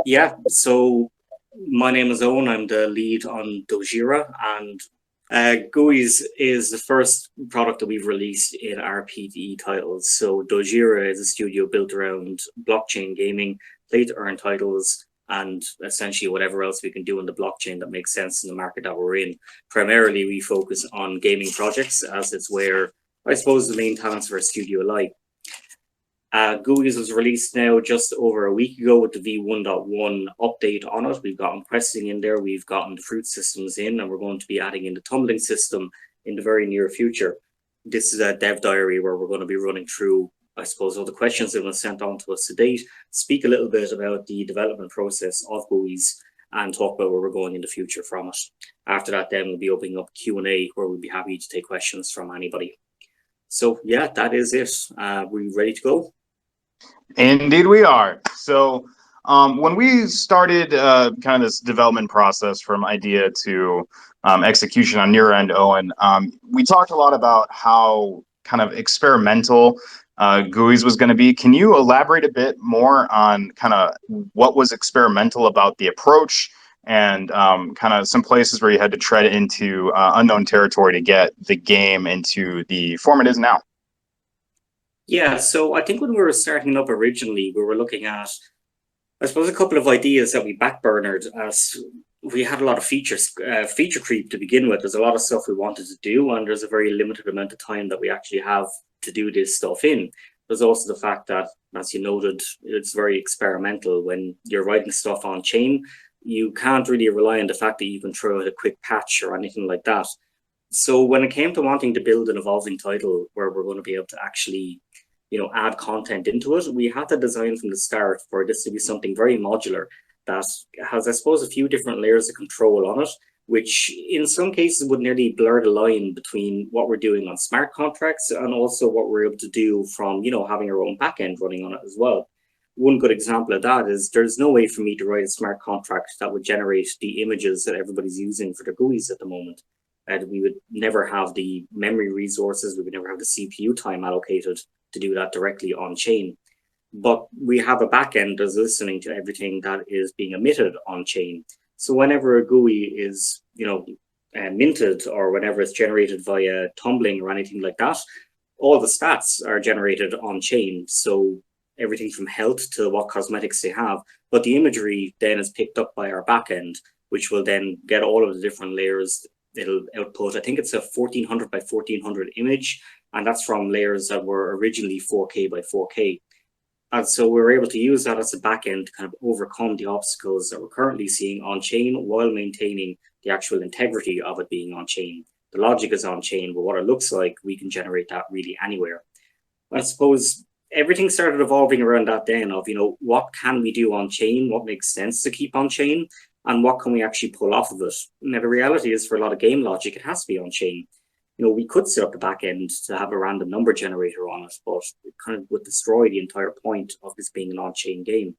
Yeah, so my name is Eoghan. I'm the lead on Dogira, and Gooeys is the first product that we've released in our PvE titles. So Dogira is a studio built around blockchain gaming, play to earn titles, and essentially whatever else we can do in the blockchain that makes sense in the market that we're in. Primarily, we focus on gaming projects as it's where I suppose the main talents for a studio lie. Gooeys was released now just over a week ago with the V1.1 update on it. We've gotten questing in there, we've gotten the fruit systems in, and we're going to be adding in the tumbling system in the very near future. This is a dev diary where we're going to be running through, I suppose, all the questions that were sent on to us to date, speak a little bit about the development process of Gooeys, and talk about where we're going in the future from it. After that, then we'll be opening up Q&A where we'll be happy to take questions from anybody. So yeah, that is it. We ready to go? Indeed we are. So when we started kind of this development process from idea to execution on your end, Eoghan, we talked a lot about how kind of experimental Gooeys was going to be. Can you elaborate a bit more on kind of what was experimental about the approach and kind of some places where you had to tread into unknown territory to get the game into the form it is now? Yeah, so I think when we were starting up originally, we were looking at, I suppose, a couple of ideas that we backburnered as we had a lot of feature creep to begin with. There's a lot of stuff we wanted to do, and there's a very limited amount of time that we actually have to do this stuff in. There's also the fact that, as you noted, it's very experimental. When you're writing stuff on chain, you can't really rely on the fact that you can throw out a quick patch or anything like that. So when it came to wanting to build an evolving title where we're going to be able to actually, add content into it, we had to design from the start for this to be something very modular that has, I suppose, a few different layers of control on it, which in some cases would nearly blur the line between what we're doing on smart contracts and also what we're able to do from, having our own backend running on it as well. One good example of that is there's no way for me to write a smart contract that would generate the images that everybody's using for their Gooeys at the moment. We would never have the memory resources, we would never have the CPU time allocated to do that directly on chain. But we have a backend that's listening to everything that is being emitted on chain. So whenever a GUI is, minted, or whenever it's generated via tumbling or anything like that, all the stats are generated on chain. So everything from health to what cosmetics they have, but the imagery then is picked up by our backend, which will then get all of the different layers. It'll output, I think it's a 1400 by 1400 image, and that's from layers that were originally 4K by 4K. And so we're able to use that as a backend to kind of overcome the obstacles that we're currently seeing on chain while maintaining the actual integrity of it being on chain. The logic is on chain, but what it looks like, we can generate that really anywhere. I suppose everything started evolving around that then of, what can we do on chain? What makes sense to keep on chain? And what can we actually pull off of it? Now, the reality is for a lot of game logic, it has to be on chain. We could set up the back end to have a random number generator on it, but it kind of would destroy the entire point of this being an on-chain game.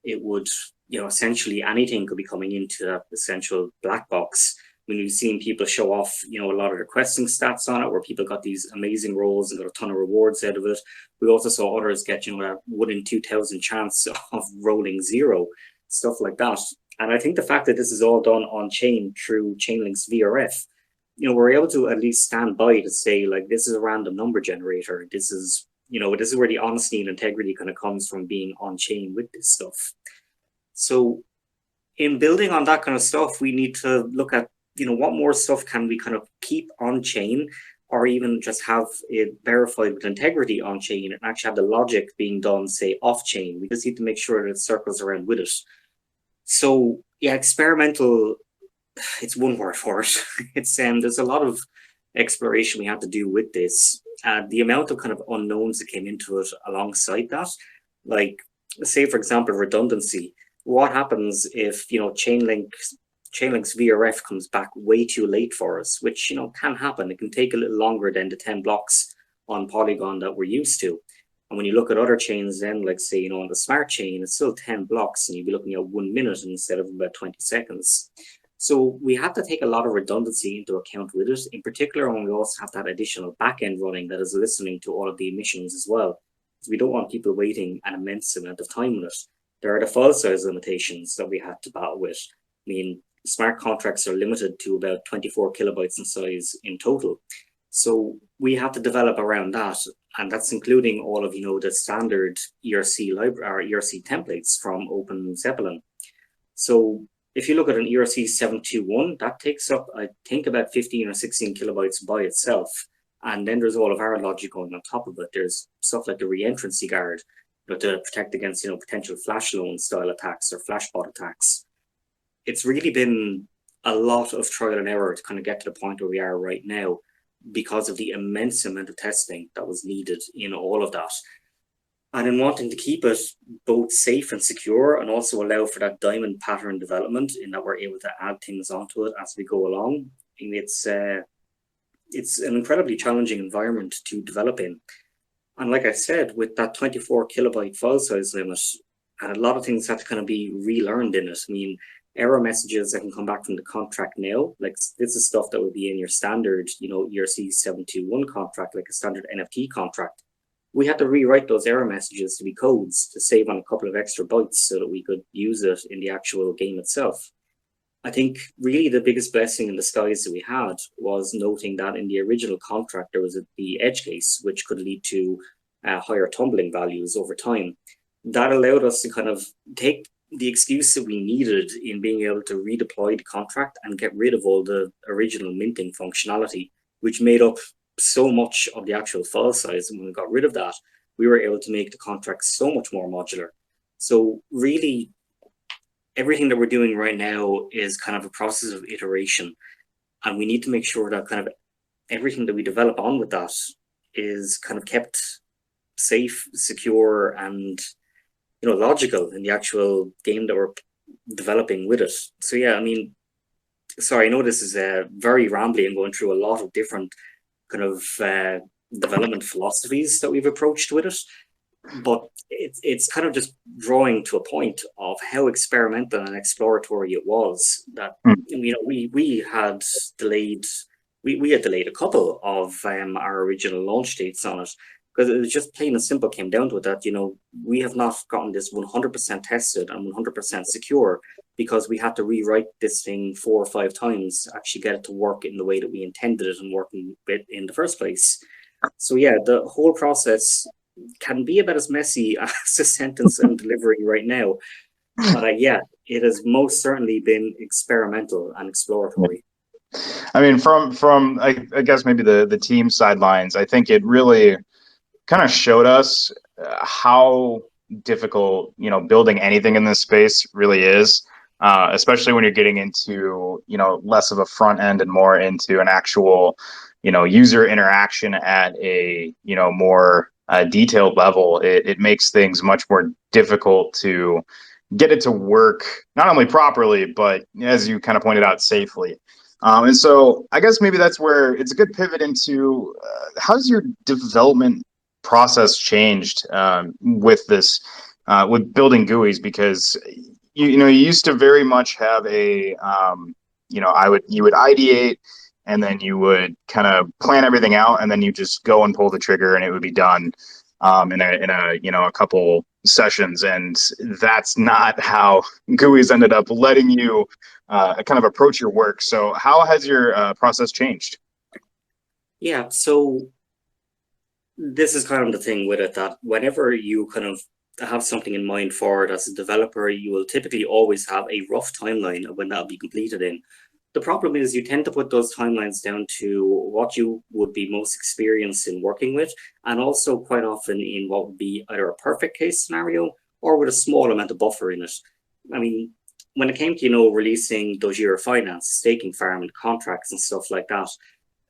It would, essentially anything could be coming into that essential black box. When we've seen people show off, a lot of their questing stats on it, where people got these amazing rolls and got a ton of rewards out of it. We also saw others get, a 1 in 2,000 chance of rolling 0, stuff like that. And I think the fact that this is all done on chain through Chainlink's VRF, we're able to at least stand by to say, like, this is a random number generator. This is, this is where the honesty and integrity kind of comes from being on chain with this stuff. So in building on that kind of stuff, we need to look at, what more stuff can we kind of keep on chain, or even just have it verified with integrity on chain and actually have the logic being done, say, off chain. We just need to make sure that it circles around with it. So yeah, experimental, it's one word for it. It's there's a lot of exploration we had to do with this. The amount of kind of unknowns that came into it alongside that, like, say for example, redundancy. What happens if Chainlink's VRF comes back way too late for us, which can happen. It can take a little longer than the 10 blocks on Polygon that we're used to. And when you look at other chains, then, like, say, on the smart chain, it's still 10 blocks, and you'd be looking at 1 minute instead of about 20 seconds. So we have to take a lot of redundancy into account with it, in particular when we also have that additional backend running that is listening to all of the emissions as well. So we don't want people waiting an immense amount of time on it. There are the file size limitations that we had to battle with. I mean, smart contracts are limited to about 24 kilobytes in size in total. So we have to develop around that, and that's including all of the standard ERC library or ERC templates from OpenZeppelin. So if you look at an ERC 721, that takes up, I think, about 15 or 16 kilobytes by itself. And then there's all of our logic going on top of it. There's stuff like the reentrancy guard, but to protect against potential flash loan style attacks or flashbot attacks. It's really been a lot of trial and error to kind of get to the point where we are right now, because of the immense amount of testing that was needed in all of that. And in wanting to keep it both safe and secure, and also allow for that diamond pattern development in that we're able to add things onto it as we go along. And it's an incredibly challenging environment to develop in. And like I said, with that 24 kilobyte file size limit, a lot of things have to kind of be relearned in it. I mean, error messages that can come back from the contract now, like this is stuff that would be in your standard, ERC 721 contract, like a standard NFT contract. We had to rewrite those error messages to be codes to save on a couple of extra bytes so that we could use it in the actual game itself. I think really the biggest blessing in disguise that we had was noting that in the original contract, there was the edge case, which could lead to higher tumbling values over time. That allowed us to kind of take the excuse that we needed in being able to redeploy the contract and get rid of all the original minting functionality, which made up so much of the actual file size. And when we got rid of that, we were able to make the contract so much more modular. So really, everything that we're doing right now is kind of a process of iteration. And we need to make sure that kind of everything that we develop on with that is kind of kept safe, secure, and logical in the actual game that we're developing with it. So yeah, I mean, sorry, I know this is very rambly and going through a lot of different kind of development philosophies that we've approached with it, but it's kind of just drawing to a point of how experimental and exploratory it was that we had delayed a couple of our original launch dates on it, because it was just plain and simple came down to it that we have not gotten this 100% tested and 100% secure, because we had to rewrite this thing 4 or 5 times to actually get it to work in the way that we intended it and working in the first place. So yeah, the whole process can be about as messy as the sentence I'm delivering right now. But yeah, it has most certainly been experimental and exploratory. I mean, from I guess maybe the team sidelines, I think it really kind of showed us how difficult building anything in this space really is, especially when you're getting into less of a front end and more into an actual user interaction at a more detailed level. It makes things much more difficult to get it to work not only properly, but as you kind of pointed out, safely. And so I guess maybe that's where it's a good pivot into how's your development process changed with this, with building Gooeys, because you used to very much have a you would ideate, and then you would kind of plan everything out, and then you just go and pull the trigger and it would be done in a couple sessions. And that's not how Gooeys ended up letting you kind of approach your work. So how has your process changed? Yeah, so this is kind of the thing with it, that whenever you kind of have something in mind for it as a developer, you will typically always have a rough timeline of when that'll be completed in. The problem is you tend to put those timelines down to what you would be most experienced in working with, and also quite often in what would be either a perfect case scenario or with a small amount of buffer in it. I mean, when it came to, releasing Dogira Finance, staking farm and contracts and stuff like that,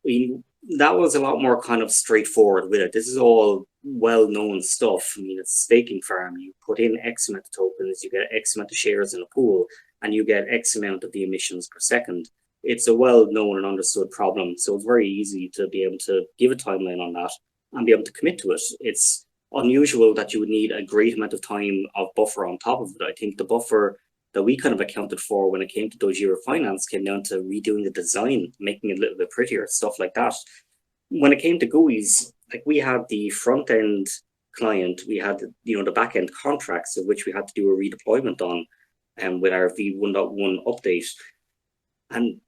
I mean, that was a lot more kind of straightforward with it. This is all well-known stuff. I mean, it's a staking farm. You put in X amount of tokens, you get X amount of shares in a pool, and you get X amount of the emissions per second. It's a well-known and understood problem. So it's very easy to be able to give a timeline on that and be able to commit to it. It's unusual that you would need a great amount of time of buffer on top of it. I think the buffer that we kind of accounted for when it came to Dogira Finance came down to redoing the design, making it a little bit prettier, stuff like that. When it came to Gooeys, like we had the front end client, we had, the back-end contracts of which we had to do a redeployment on, with our v1.1 update. And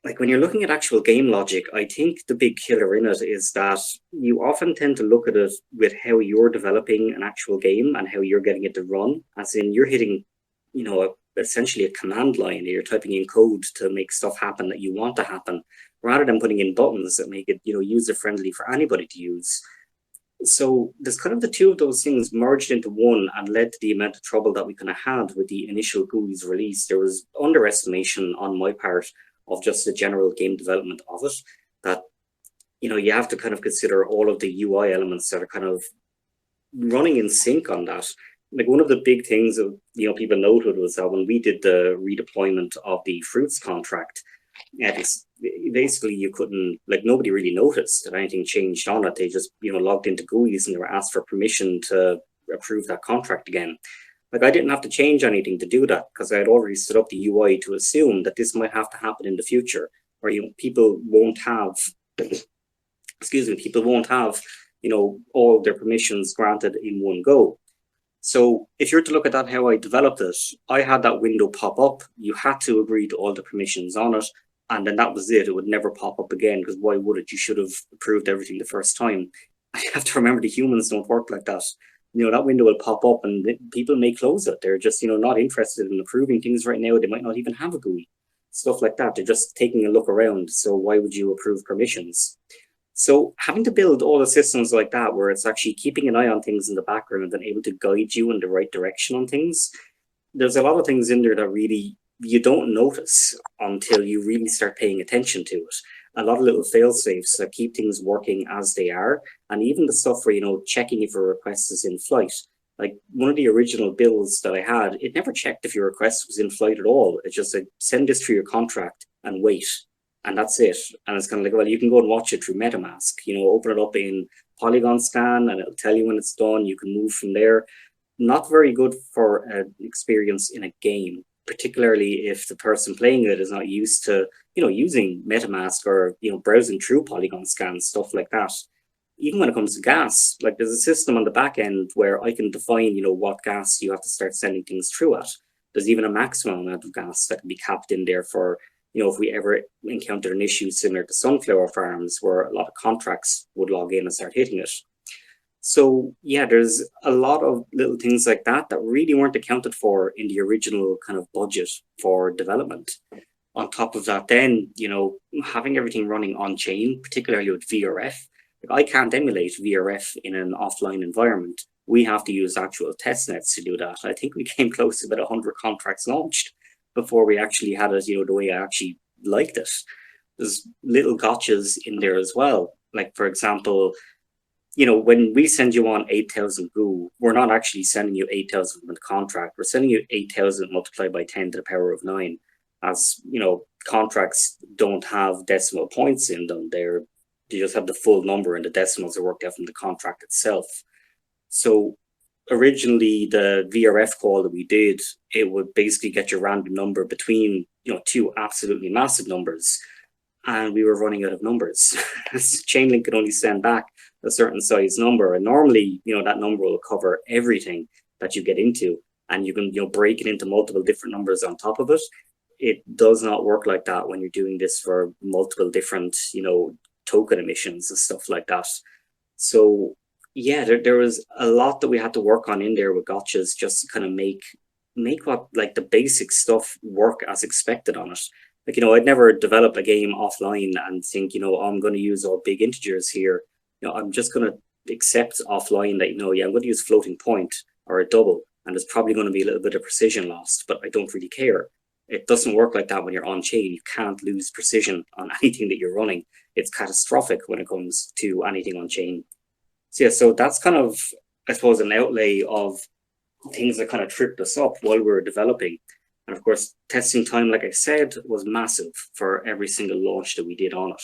like when you're looking at actual game logic, I think the big killer in it is that you often tend to look at it with how you're developing an actual game and how you're getting it to run, as in you're hitting, essentially a command line. You're typing in code to make stuff happen that you want to happen, rather than putting in buttons that make it, user-friendly for anybody to use. So there's kind of the two of those things merged into one and led to the amount of trouble that we kind of had with the initial Gooeys release. There was underestimation on my part of just the general game development of it, that, you have to kind of consider all of the UI elements that are kind of running in sync on that. Like one of the big things that, people noted was that when we did the redeployment of the fruits contract, basically you couldn't, like nobody really noticed that anything changed on it. They just, logged into Gooeys and they were asked for permission to approve that contract again. Like I didn't have to change anything to do that because I had already set up the UI to assume that this might have to happen in the future, or people won't have, people won't have, all their permissions granted in one go. So if you're to look at that, how I developed it, I had that window pop up. You had to agree to all the permissions on it, and then that was it. It would never pop up again, because why would it? You should have approved everything the first time. I have to remember the humans don't work like that. That window will pop up and people may close it. They're just, not interested in approving things right now. They might not even have a GUI, stuff like that. They're just taking a look around. So why would you approve permissions? So having to build all the systems like that, where it's actually keeping an eye on things in the background and able to guide you in the right direction on things, there's a lot of things in there that really you don't notice until you really start paying attention to it. A lot of little fail safes that keep things working as they are. And even the stuff where, checking if a request is in flight. Like one of the original builds that I had, it never checked if your request was in flight at all. It's just like, send this through your contract and wait. And that's it. And it's kind of like, well, you can go and watch it through MetaMask, open it up in Polygon scan and it'll tell you when it's done. You can move from there. Not very good for an experience in a game, particularly if the person playing it is not used to, using MetaMask or, browsing through Polygon scans, stuff like that. Even when it comes to gas, like there's a system on the back end where I can define, what gas you have to start sending things through at. There's even a maximum amount of gas that can be capped in there for, if we ever encountered an issue similar to sunflower farms where a lot of contracts would log in and start hitting it. So yeah, there's a lot of little things like that that really weren't accounted for in the original kind of budget for development. On top of that, then, having everything running on chain, particularly with VRF, I can't emulate VRF in an offline environment. We have to use actual test nets to do that. I think we came close to about 100 contracts launched before we actually had it, the way I actually liked it. There's little gotchas in there as well. Like, for example, when we send you on 8,000 Goo, we're not actually sending you 8,000 with the contract. We're sending you 8,000 multiplied by 10 to the power of 9. As, contracts don't have decimal points in them. They just have the full number, and the decimals are worked out from the contract itself. So originally, the VRF call that we did, it would basically get your random number between, two absolutely massive numbers. And we were running out of numbers. Chainlink could only send back a certain size number. And normally, that number will cover everything that you get into. And you can, break it into multiple different numbers on top of it. It does not work like that when you're doing this for multiple different, token emissions and stuff like that. So yeah, there was a lot that we had to work on in there with gotchas just to kind of make what, like, the basic stuff work as expected on it. Like, I'd never develop a game offline and think, oh, I'm going to use all big integers here. I'm just going to accept offline that, I'm going to use floating point or a double, and there's probably going to be a little bit of precision lost, but I don't really care. It doesn't work like that when you're on chain. You can't lose precision on anything that you're running. It's catastrophic when it comes to anything on chain. So yeah, so that's kind of, I suppose, an outlay of things that kind of tripped us up while we were developing. And of course, testing time, like I said, was massive for every single launch that we did on it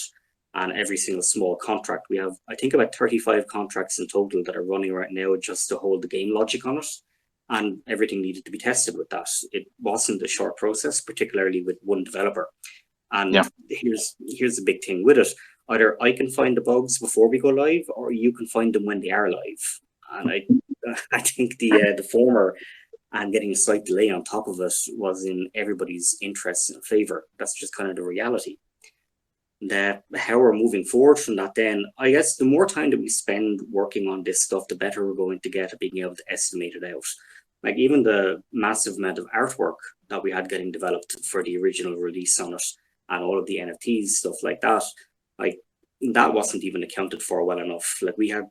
and every single small contract. We have, I think, about 35 contracts in total that are running right now just to hold the game logic on it. And everything needed to be tested with that. It wasn't a short process, particularly with one developer. And yeah, here's the big thing with it. Either I can find the bugs before we go live, or you can find them when they are live. And I think the former and getting a slight delay on top of it was in everybody's interest and favor. That's just kind of the reality. That how we're moving forward from that, then I guess the more time that we spend working on this stuff, the better we're going to get at being able to estimate it out. Like even the massive amount of artwork that we had getting developed for the original release on it, and all of the NFTs, stuff like that, like that wasn't even accounted for well enough. Like we had,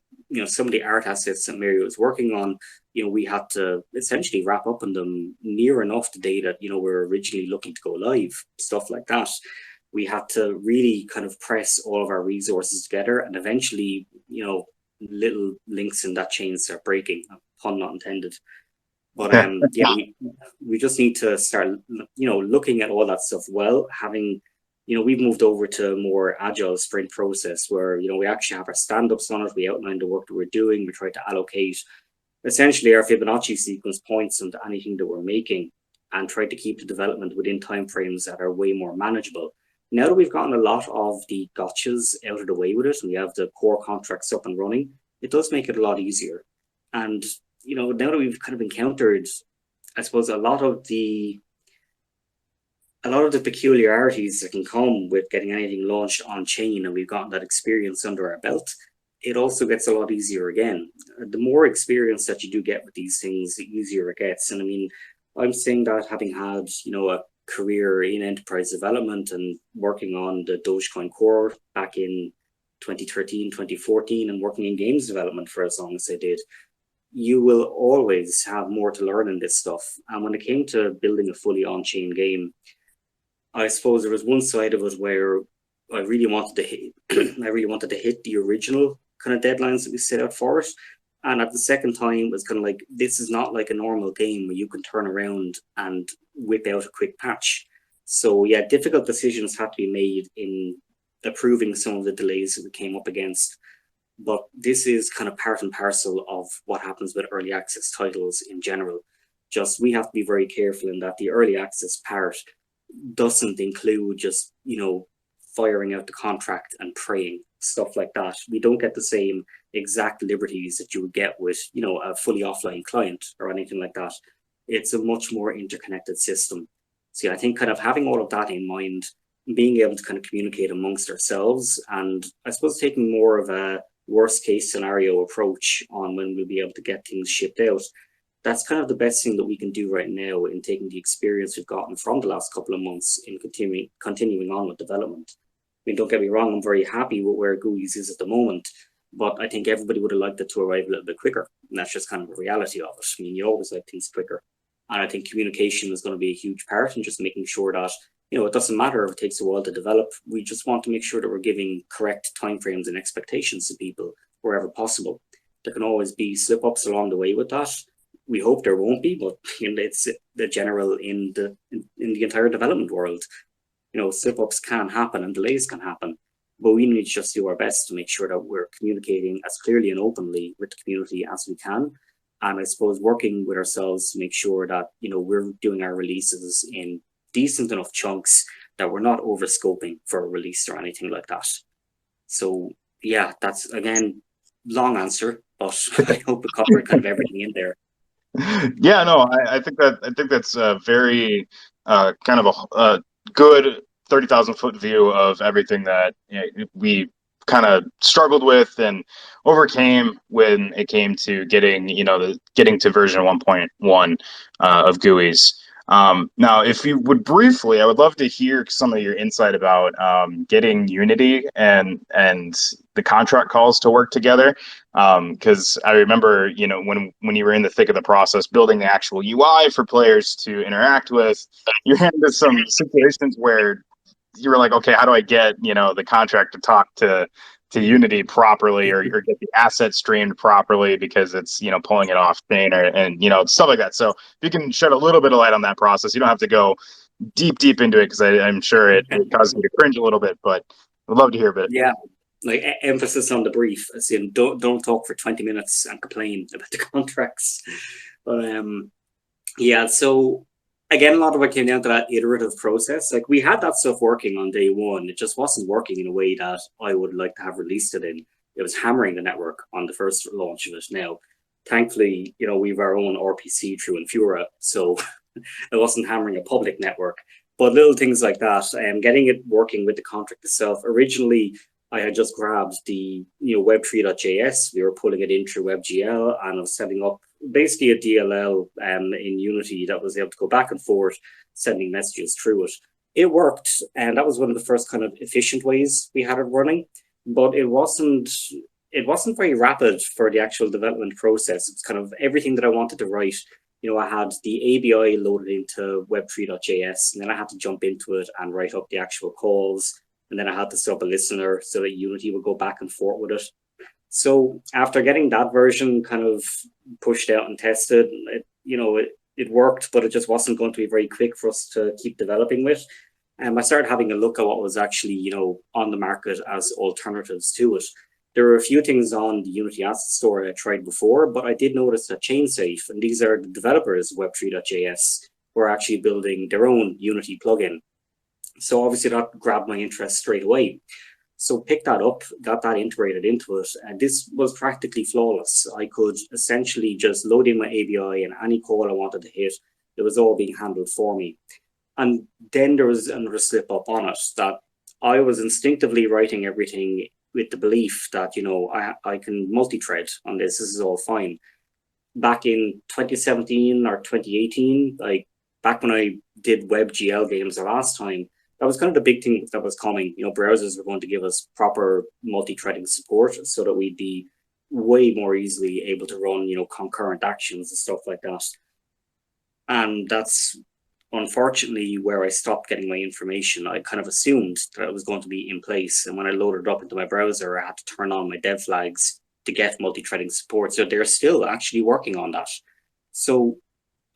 some of the art assets that Mary was working on, we had to essentially wrap up on them near enough the day that, we were originally looking to go live, stuff like that. We had to really kind of press all of our resources together, and eventually, little links in that chain start breaking, pun not intended. But yeah, we just need to start, looking at all that stuff. Well, having, we've moved over to a more agile sprint process where, we actually have our stand-ups on it. We outline the work that we're doing. We try to allocate essentially our Fibonacci sequence points into anything that we're making, and try to keep the development within timeframes that are way more manageable. Now that we've gotten a lot of the gotchas out of the way with it, and we have the core contracts up and running, it does make it a lot easier. And, now that we've kind of encountered, I suppose, a lot of the peculiarities that can come with getting anything launched on chain, and we've gotten that experience under our belt, it also gets a lot easier again. The more experience that you do get with these things, the easier it gets. And I mean, I'm saying that having had, a career in enterprise development and working on the Dogecoin core back in 2013, 2014, and working in games development for as long as I did, you will always have more to learn in this stuff. And when it came to building a fully on-chain game, I suppose there was one side of it where I really wanted to hit the original kind of deadlines that we set out for it. And at the second time, it was kind of like, this is not like a normal game where you can turn around and whip out a quick patch. So yeah, difficult decisions had to be made in approving some of the delays that we came up against. But this is kind of part and parcel of what happens with early access titles in general. Just we have to be very careful in that the early access part doesn't include just, firing out the contract and praying, stuff like that. We don't get the same exact liberties that you would get with, a fully offline client or anything like that. It's a much more interconnected system. So yeah, I think kind of having all of that in mind, being able to kind of communicate amongst ourselves, and I suppose taking more of a worst case scenario approach on when we'll be able to get things shipped out. That's kind of the best thing that we can do right now in taking the experience we've gotten from the last couple of months in continuing on with development. I mean, don't get me wrong, I'm very happy with where Gooeys is at the moment, but I think everybody would have liked it to arrive a little bit quicker. And that's just kind of the reality of it. I mean, you always like things quicker. And I think communication is going to be a huge part in just making sure that, it doesn't matter if it takes a while to develop. We just want to make sure that we're giving correct timeframes and expectations to people wherever possible. There can always be slip-ups along the way with that. We hope there won't be, but it's the general in the entire development world. Slip-ups can happen and delays can happen, but we need to just do our best to make sure that we're communicating as clearly and openly with the community as we can. And I suppose working with ourselves to make sure that, we're doing our releases in decent enough chunks that we're not over scoping for a release or anything like that. So yeah, that's again, long answer, but I hope it covered kind of everything in there. Yeah, no, I think that's a very kind of a good 30,000 foot view of everything that we kind of struggled with and overcame when it came to getting to version 1.1 of Gooeys. Now, if you would briefly, I would love to hear some of your insight about getting Unity and the contract calls to work together. Because I remember, when you were in the thick of the process, building the actual UI for players to interact with, you ran into some situations where you were like, okay, how do I get, the contract to talk to Unity properly, or get the asset streamed properly because it's, pulling it off chain and stuff like that. So if you can shed a little bit of light on that process, you don't have to go deep into it because I'm sure it causes me to cringe a little bit, but I'd love to hear a bit. Yeah. Like emphasis on the brief, as in don't talk for 20 minutes and complain about the contracts. But yeah, so again, a lot of it came down to that iterative process. Like we had that stuff working on day one. It just wasn't working in a way that I would like to have released it in. It was hammering the network on the first launch of it. Now, Thankfully, you know, we have our own RPC through Infura, so it wasn't hammering a public network. But little things like that, and getting it working with the contract itself. Originally, I had just grabbed the Web3.js. We were pulling it in through WebGL, and I was setting up basically a DLL in Unity that was able to go back and forth, sending messages through it. It worked, and that was one of the first kind of efficient ways we had it running. But it wasn't very rapid for the actual development process. It's kind of everything that I wanted to write. You know, I had the ABI loaded into Web3.js, and then I had to jump into it and write up the actual calls. And then I had to set up a listener so that Unity would go back and forth with it. So after getting that version kind of pushed out and tested, it worked, but it just wasn't going to be very quick for us to keep developing with. And I started having a look at what was actually, on the market as alternatives to it. There were a few things on the Unity Asset Store I tried before, but I did notice that ChainSafe, and these are the developers of Web3.js, were actually building their own Unity plugin. So obviously that grabbed my interest straight away. So picked that up, got that integrated into it, and this was practically flawless. I could essentially just load in my ABI and any call I wanted to hit, it was all being handled for me. And then there was another slip up on it that I was instinctively writing everything with the belief that, I can multi-thread on this. This is all fine. Back in 2017 or 2018, like back when I did WebGL games the last time, that was kind of the big thing that was coming. Browsers were going to give us proper multi-threading support so that we'd be way more easily able to run, concurrent actions and stuff like that. And that's unfortunately where I stopped getting my information. I kind of assumed that it was going to be in place. And when I loaded it up into my browser, I had to turn on my dev flags to get multi-threading support. So they're still actually working on that. So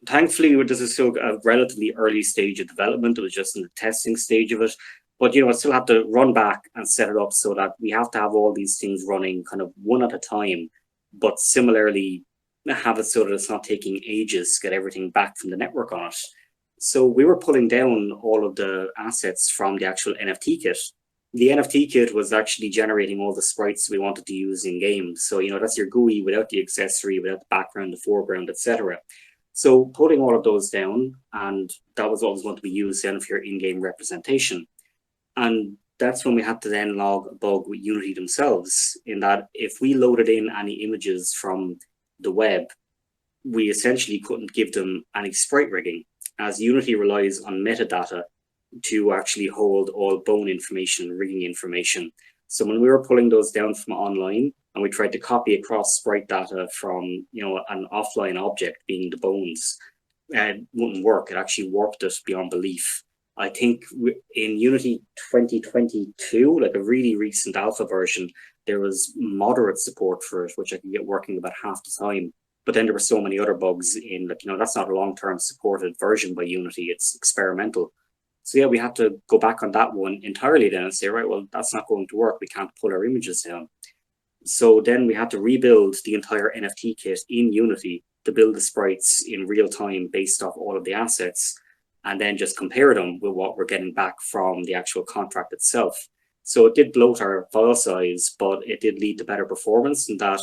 thankfully, this is still a relatively early stage of development. It was just in the testing stage of it. But, I still have to run back and set it up so that we have to have all these things running kind of one at a time, but similarly have it so that it's not taking ages to get everything back from the network on it. So we were pulling down all of the assets from the actual NFT kit. The NFT kit was actually generating all the sprites we wanted to use in game. So, that's your GUI without the accessory, without the background, the foreground, etc. So putting all of those down, and that was what was going to be used then for your in-game representation. And that's when we had to then log a bug with Unity themselves, in that if we loaded in any images from the web, we essentially couldn't give them any sprite rigging, as Unity relies on metadata to actually hold all bone information, rigging information. So when we were pulling those down from online and we tried to copy across sprite data from, an offline object being the bones, it wouldn't work. It actually warped us beyond belief. I think in Unity 2022, like a really recent alpha version, there was moderate support for it, which I could get working about half the time. But then there were so many other bugs in, that's not a long-term supported version by Unity, it's experimental. So yeah, we had to go back on that one entirely then and say, right, well, that's not going to work. We can't pull our images down. So then we had to rebuild the entire NFT kit in Unity to build the sprites in real time based off all of the assets, and then just compare them with what we're getting back from the actual contract itself. So it did bloat our file size, but it did lead to better performance in that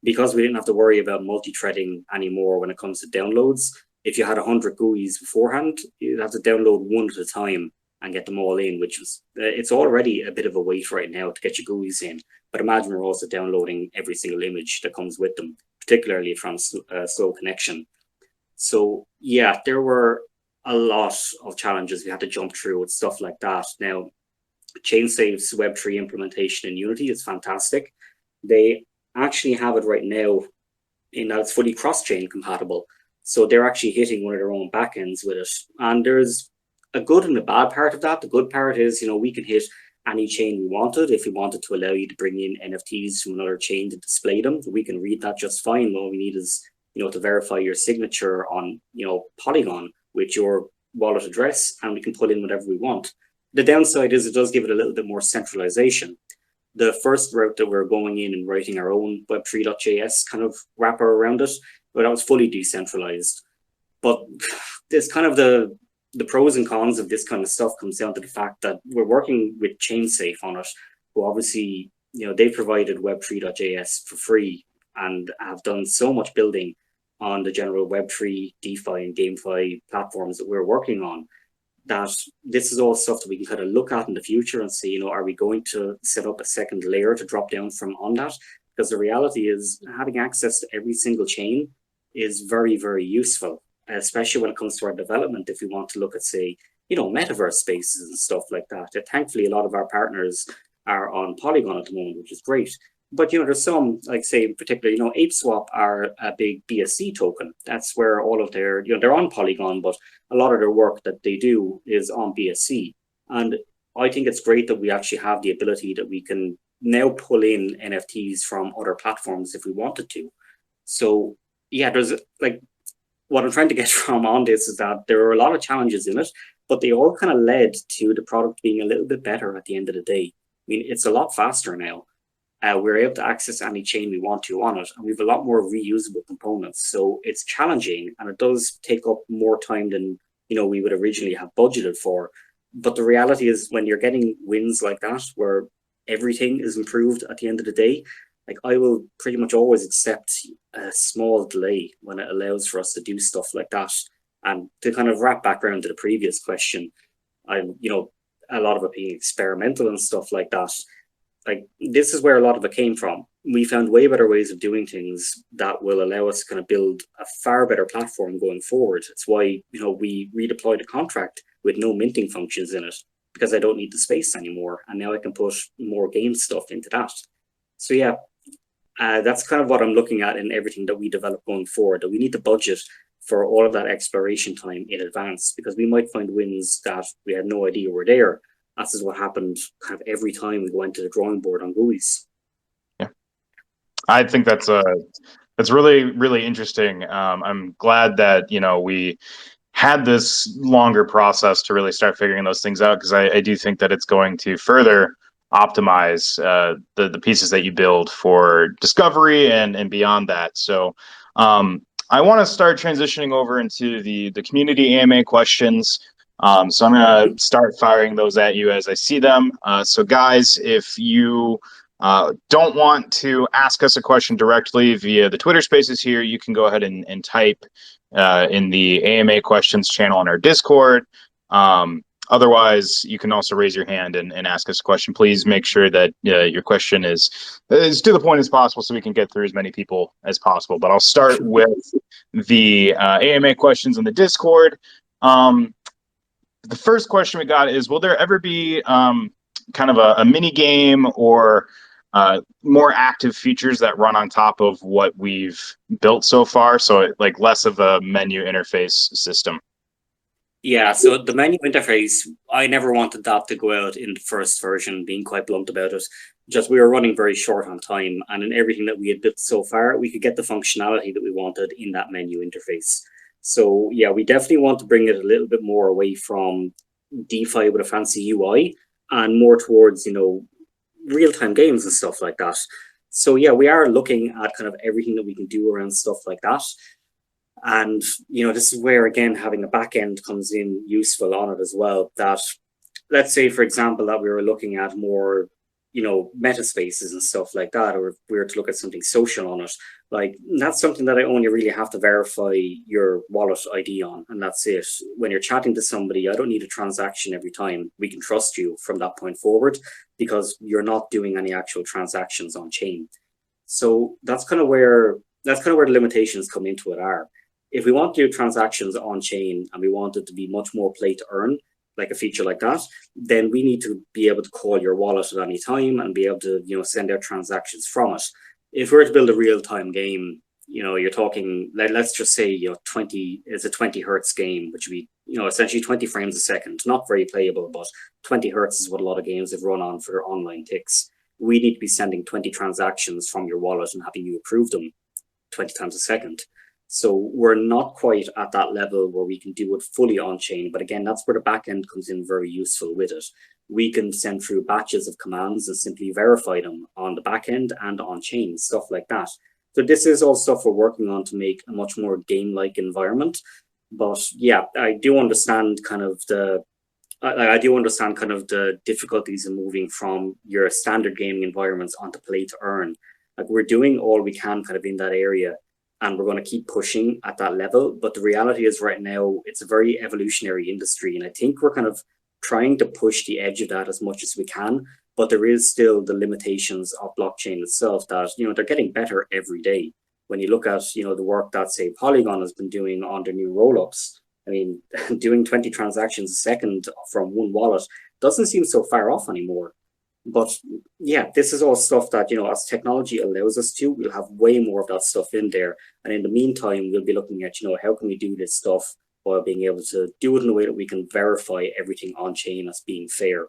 because we didn't have to worry about multi-threading anymore when it comes to downloads. If you had 100 Gooeys beforehand, you'd have to download one at a time and get them all in, which was, it's already a bit of a wait right now to get your Gooeys in. But imagine we're also downloading every single image that comes with them, particularly from slow connection. So yeah, there were a lot of challenges we had to jump through with stuff like that. Now, ChainSafe's Web3 implementation in Unity is fantastic. They actually have it right now in that it's fully cross-chain compatible. So they're actually hitting one of their own backends with it. And there's a good and a bad part of that. The good part is, we can hit any chain we wanted. If we wanted to allow you to bring in NFTs from another chain to display them, we can read that just fine. All we need is, to verify your signature on, Polygon with your wallet address, and we can put in whatever we want. The downside is it does give it a little bit more centralization. The first route that we're going in and writing our own Web3.js kind of wrapper around it, but that was fully decentralized. But there's kind of the pros and cons of this kind of stuff comes down to the fact that we're working with ChainSafe on it, who obviously, they provided Web3.js for free and have done so much building on the general Web3, DeFi, and GameFi platforms that we're working on, that this is all stuff that we can kind of look at in the future and say, are we going to set up a second layer to drop down from on that? Because the reality is having access to every single chain is very, very useful, especially when it comes to our development. If we want to look at, say, metaverse spaces and stuff like that. Thankfully, a lot of our partners are on Polygon at the moment, which is great. But there's some, like say in particular, ApeSwap are a big BSC token. That's where all of their, they're on Polygon, but a lot of their work that they do is on BSC. And I think it's great that we actually have the ability that we can now pull in NFTs from other platforms if we wanted to. So yeah, there's like, what I'm trying to get from on this is that there are a lot of challenges in it, but they all kind of led to the product being a little bit better at the end of the day. I mean, it's a lot faster now. We're able to access any chain we want to on it, and we have a lot more reusable components. So it's challenging, and it does take up more time than we would originally have budgeted for. But the reality is, when you're getting wins like that, where everything is improved at the end of the day, like I will pretty much always accept a small delay when it allows for us to do stuff like that. And to kind of wrap back around to the previous question, I'm a lot of it being experimental and stuff like that. Like this is where a lot of it came from. We found way better ways of doing things that will allow us to kind of build a far better platform going forward. It's why, we redeployed a contract with no minting functions in it, because I don't need the space anymore. And now I can put more game stuff into that. So yeah, that's kind of what I'm looking at in everything that we develop going forward, that we need to budget for all of that exploration time in advance, because we might find wins that we had no idea were there. This is what happened kind of every time we went to the drawing board on Gooeys. Yeah, I think that's really, really interesting. I'm glad that we had this longer process to really start figuring those things out, because I do think that it's going to further optimize the pieces that you build for discovery and beyond that. So I want to start transitioning over into the community AMA questions. So I'm going to start firing those at you as I see them. So guys, if you don't want to ask us a question directly via the Twitter Spaces here, you can go ahead and type in the AMA questions channel on our Discord. Otherwise, you can also raise your hand and ask us a question. Please make sure that your question is to the point as possible, so we can get through as many people as possible. But I'll start with the AMA questions in the Discord. The first question we got is, will there ever be kind of a mini game or more active features that run on top of what we've built so far? So like less of a menu interface system. Yeah, so the menu interface, I never wanted that to go out in the first version, being quite blunt about it. Just we were running very short on time, and in everything that we had built so far, we could get the functionality that we wanted in that menu interface. So yeah, we definitely want to bring it a little bit more away from DeFi with a fancy UI and more towards, real-time games and stuff like that. So yeah, we are looking at kind of everything that we can do around stuff like that. And, this is where, again, having a back end comes in useful on it as well. That, let's say, for example, that we were looking at more, meta spaces and stuff like that, or if we were to look at something social on it, like that's something that I only really have to verify your wallet ID on, and that's it. When you're chatting to somebody, I don't need a transaction every time. We can trust you from that point forward, because you're not doing any actual transactions on chain. So that's kind of where the limitations come into it are. If we want to do transactions on chain and we want it to be much more play to earn, like a feature like that, then we need to be able to call your wallet at any time and be able to, send out transactions from it. If we're to build a real-time game, you're talking, let's just say, 20 is a 20 hertz game, which would be, essentially 20 frames a second. Not very playable, but 20 hertz is what a lot of games have run on for their online ticks. We need to be sending 20 transactions from your wallet and having you approve them 20 times a second. So we're not quite at that level where we can do it fully on chain. But again, that's where the backend comes in very useful with it. We can send through batches of commands and simply verify them on the backend and on chain, stuff like that. So this is all stuff we're working on to make a much more game-like environment. But yeah, I do understand kind of the difficulties in moving from your standard gaming environments onto play to earn. Like, we're doing all we can kind of in that area, and we're going to keep pushing at that level. But the reality is right now, it's a very evolutionary industry. And I think we're kind of trying to push the edge of that as much as we can. But there is still the limitations of blockchain itself that, they're getting better every day. When you look at, the work that, say, Polygon has been doing on their new rollups, I mean, doing 20 transactions a second from one wallet doesn't seem so far off anymore. But yeah, this is all stuff that, as technology allows us to, we'll have way more of that stuff in there. And in the meantime, we'll be looking at, how can we do this stuff while being able to do it in a way that we can verify everything on chain as being fair.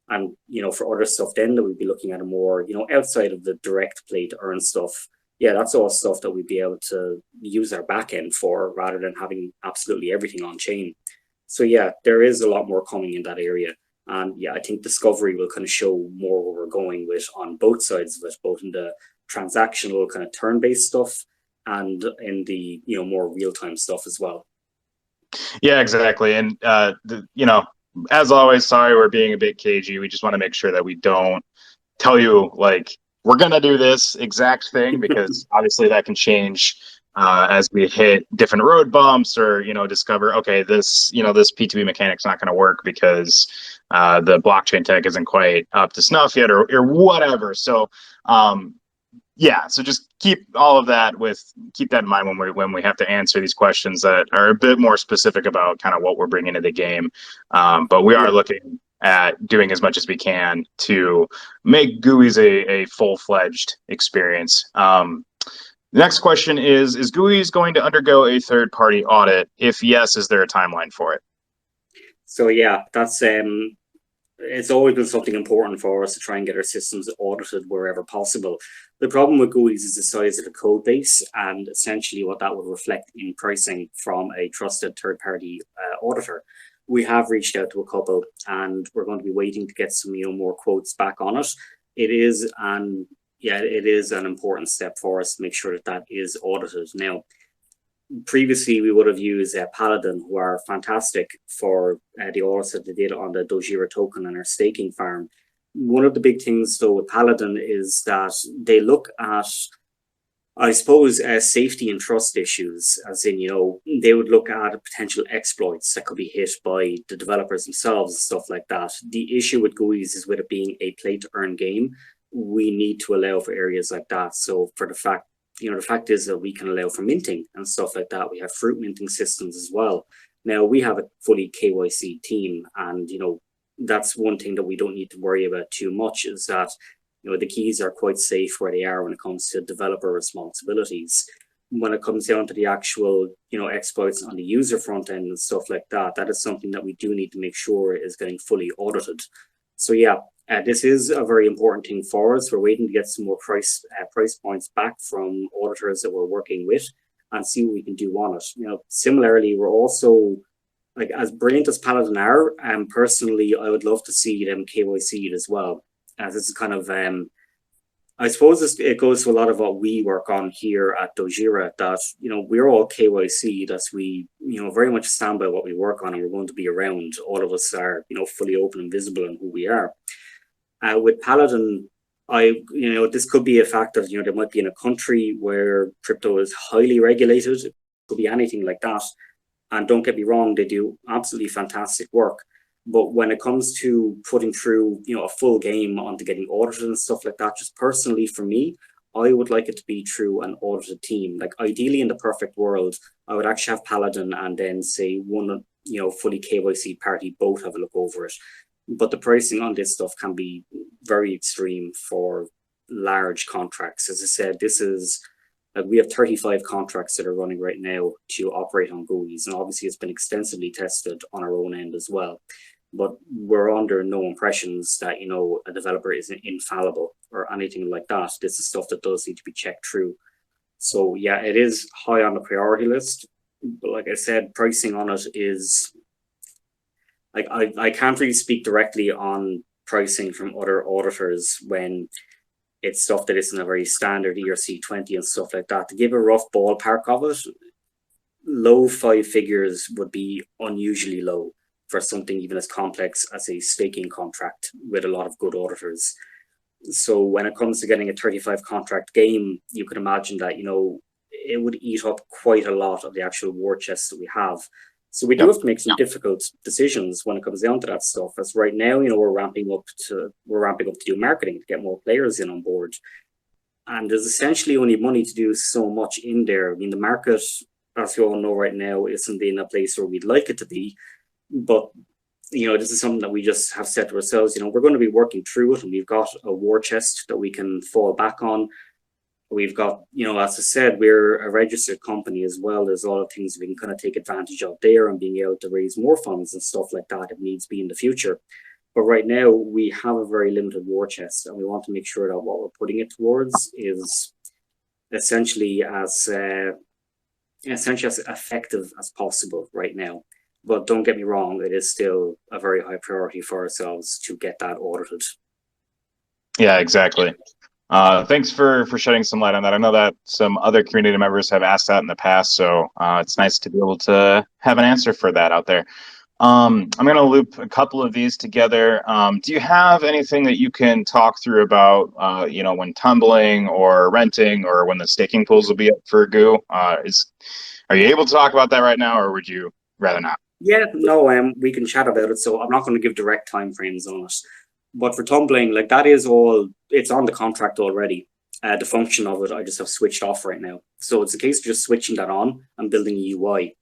And, for other stuff then that we'd be looking at a more, outside of the direct play to earn stuff. Yeah, that's all stuff that we'd be able to use our backend for rather than having absolutely everything on chain. So yeah, there is a lot more coming in that area. And yeah, I think Discovery will kind of show more where we're going with on both sides of it, both in the transactional kind of turn-based stuff and in the, more real-time stuff as well. Yeah, exactly. And, as always, sorry, we're being a bit cagey. We just want to make sure that we don't tell you, like, we're going to do this exact thing, because obviously that can change as we hit different road bumps or, discover, okay, this P2P mechanic's not going to work because the blockchain tech isn't quite up to snuff yet or whatever. So, yeah, so just keep that in mind when we have to answer these questions that are a bit more specific about kind of what we're bringing to the game. But we are looking at doing as much as we can to make Gooeys a full-fledged experience. The next question is Gooeys going to undergo a third-party audit? If yes, is there a timeline for it? So yeah, that's it's always been something important for us to try and get our systems audited wherever possible. The problem with Gooeys is the size of the code base and essentially what that would reflect in pricing from a trusted third-party auditor. We have reached out to a couple and we're going to be waiting to get some more quotes back on it. It is an important step for us to make sure that is audited. Now, previously, we would have used Paladin, who are fantastic for the audits that they did on the Dogira token and our staking farm. One of the big things, though, with Paladin is that they look at, I suppose, safety and trust issues, as in, they would look at potential exploits that could be hit by the developers themselves and stuff like that. The issue with Gooeys is with it being a play-to-earn game, we need to allow for areas like that. So for the fact is that we can allow for minting and stuff like that. We have fruit minting systems as well. Now, we have a fully KYC team, and, that's one thing that we don't need to worry about too much, is that, the keys are quite safe where they are when it comes to developer responsibilities. When it comes down to the actual, exploits on the user front end and stuff like that, that is something that we do need to make sure is getting fully audited. So yeah, this is a very important thing for us. We're waiting to get some more price points back from auditors that we're working with and see what we can do on it. Similarly, we're also, like, as brilliant as Paladin are, personally, I would love to see them KYC'd as well. As it's kind of, I suppose it goes to a lot of what we work on here at Dogira, that, we're all KYC'd, as we, very much stand by what we work on and we're going to be around. All of us are, fully open and visible in who we are. With Paladin, this could be a fact of, they might be in a country where crypto is highly regulated. It could be anything like that. And don't get me wrong, they do absolutely fantastic work. But when it comes to putting through, a full game onto getting audited and stuff like that, just personally for me, I would like it to be through an audited team. Like, ideally, in the perfect world, I would actually have Paladin and then say one, fully KYC party both have a look over it. But the pricing on this stuff can be very extreme for large contracts. As I said, this is, we have 35 contracts that are running right now to operate on Gooeys, and obviously it's been extensively tested on our own end as well. But we're under no impressions that, a developer isn't infallible or anything like that. This is stuff that does need to be checked through. So yeah, it is high on the priority list. But like I said, pricing on it is, like, I can't really speak directly on pricing from other auditors when it's stuff that isn't a very standard ERC20 and stuff like that. To give a rough ballpark of it, low 5 figures would be unusually low for something even as complex as a staking contract with a lot of good auditors. So when it comes to getting a 35 contract game, you can imagine that, you know, it would eat up quite a lot of the actual war chests that we have. So we do have to make some difficult decisions when it comes down to that stuff. As right now, you know, we're ramping up to do marketing to get more players in on board. And there's essentially only money to do so much in there. I mean, the market, as you all know right now, isn't in a place where we'd like it to be. But, you know, this is something that we just have said to ourselves, you know, we're going to be working through it, and we've got a war chest that we can fall back on. We've got, you know, as I said, we're a registered company as well. There's a lot of things we can kind of take advantage of there and being able to raise more funds and stuff like that if needs be in the future. But right now we have a very limited war chest, and we want to make sure that what we're putting it towards is essentially as effective as possible right now. But don't get me wrong, it is still a very high priority for ourselves to get that audited. Yeah, exactly. Thanks for shedding some light on that. I know that some other community members have asked that in the past, so it's nice to be able to have an answer for that out there. I'm going to loop a couple of these together. Do you have anything that you can talk through about, you know, when tumbling or renting, or when the staking pools will be up for Goo? Are you able to talk about that right now, or would you rather not? Yeah, no, we can chat about it. So I'm not going to give direct timeframes on it. But for tumbling, like, that is all, it's on the contract already. The function of it, I just have switched off right now. So it's a case of just switching that on and building a UI.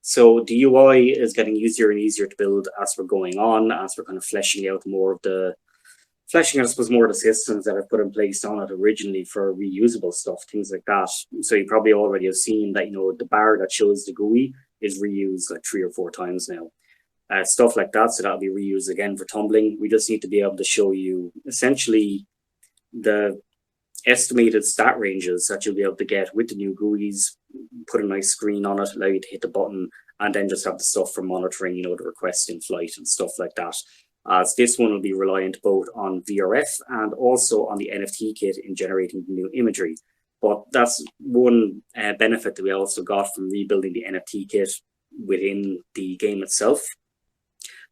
So the UI is getting easier and easier to build as we're going on, as we're kind of fleshing out, I suppose, more of the systems that I've put in place on it originally for reusable stuff, things like that. So you probably already have seen that, you know, the bar that shows the GUI is reused like 3 or 4 times now. Stuff like that, so that'll be reused again for tumbling. We just need to be able to show you essentially the estimated stat ranges that you'll be able to get with the new Gooeys, put a nice screen on it, allow you to hit the button, and then just have the stuff for monitoring, you know, the request in flight and stuff like that. As this one will be reliant both on VRF and also on the NFT kit in generating the new imagery. But that's one benefit that we also got from rebuilding the NFT kit within the game itself.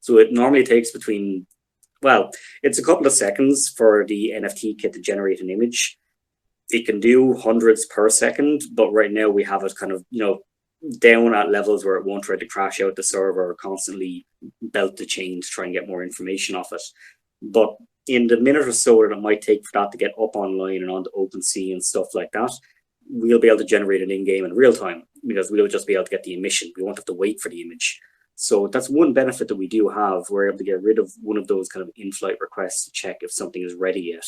So it normally takes between, well, it's a couple of seconds for the NFT kit to generate an image. It can do hundreds per second, but right now we have it kind of, you know, down at levels where it won't try to crash out the server or constantly belt the chain to try and get more information off it. But in the minute or so that it might take for that to get up online and onto OpenSea and stuff like that, we'll be able to generate an in-game in real time, because we'll just be able to get the emission. We won't have to wait for the image. So that's one benefit that we do have. We're able to get rid of one of those kind of in-flight requests to check if something is ready yet.